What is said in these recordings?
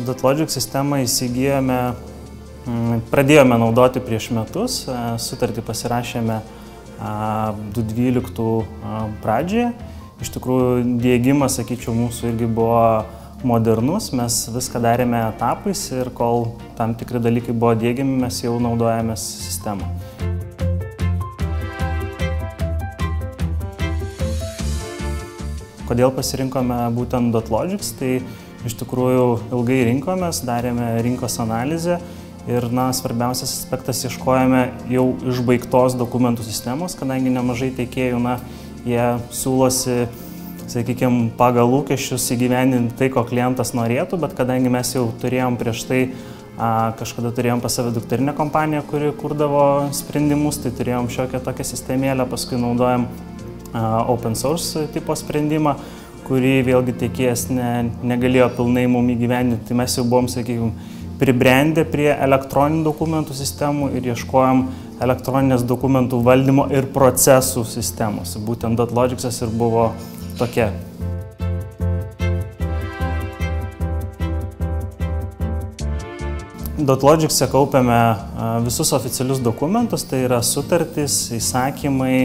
DotLogic sistemą pradėjome naudoti prieš metus, sutartį pasirašėme 2012 pradžioje. Iš tikrųjų, diegimas, sakyčiau, mūsų irgi buvo modernus, mes viską darėme etapais ir kol tam tikri dalykai buvo diegiami, mes jau naudojamės sistemą. Kodėl pasirinkome būtent DotLogic, tai iš tikrųjų ilgai rinkomės, darėme rinkos analizę ir svarbiausias aspektas ieškojame jau išbaigtos dokumentų sistemos, kadangi nemažai tiekėjų, jie siūlosi, sakykime, pagal lūkesčius įgyvendinti tai, ko klientas norėtų, bet kadangi mes jau turėjom prieš tai, kažkada turėjom pas save dukterinę kompaniją, kuri kurdavo sprendimus, tai turėjom šiokią tokią sistemėlę, paskui naudojom open source tipo sprendimą, kurį vėlgi tiekėjas negalėjo pilnai mums įgyvendinti. Tai mes jau buvom, sakykime, pribrendę prie elektroninių dokumentų sistemų ir ieškojom elektroninės dokumentų valdymo ir procesų sistemos. Būtent DotLogic'as ir buvo tokia. DotLogic'e kaupiame visus oficialius dokumentus, tai yra sutartys, įsakymai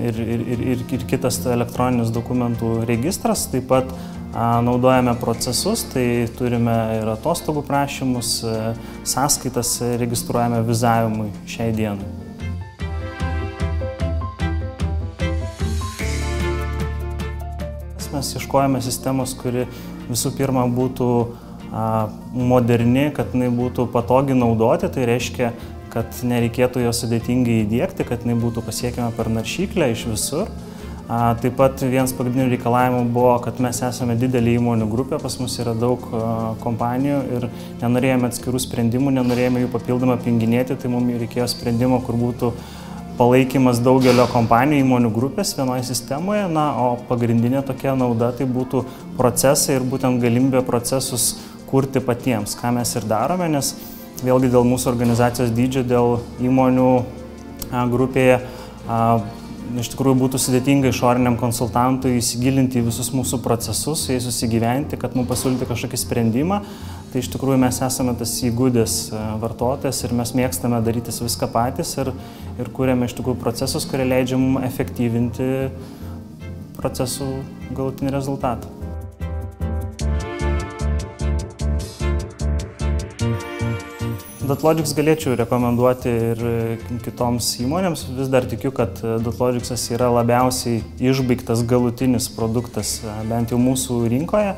ir kitas elektroninis dokumentų registras. Taip pat naudojame procesus, tai turime ir atostogų prašymus, sąskaitas registruojame vizavimui šiai dienai. Mes ieškojame sistemos, kuri visų pirma būtų moderni, kad jinai būtų patogi naudoti, tai reiškia, kad nereikėtų jo sudėtingai įdiegti, kad jinai būtų pasiekiama per naršyklę iš visur. Taip pat vienas pagrindinių reikalavimų buvo, kad mes esame didelė įmonių grupė, pas mus yra daug kompanijų ir nenorėjome atskirų sprendimų, nenorėjome jų papildomai apjunginėti, tai mums reikėjo sprendimo, kur būtų palaikymas daugelio kompanijų įmonių grupės vienoje sistemoje, o pagrindinė tokia nauda tai būtų procesai ir būtent galimybė procesus kurti patiems, ką mes ir darome, nes vėlgi dėl mūsų organizacijos dydžio, dėl įmonių grupėje iš tikrųjų būtų sudėtinga išoriniam konsultantui įsigilinti į visus mūsų procesus, su jais susigyventi, kad mums pasiūlyti kažkokį sprendimą. Tai iš tikrųjų mes esame tas įgudęs vartotojas ir mes mėgstame darytis viską patys ir kūrėme iš tikrųjų procesus, kurie leidžia mums efektyvinti procesų galutinį rezultatą. DotLogic galėčiau rekomenduoti ir kitoms įmonėms. Vis dar tikiu, kad DotLogic'as yra labiausiai išbaigtas galutinis produktas, bent jau mūsų rinkoje.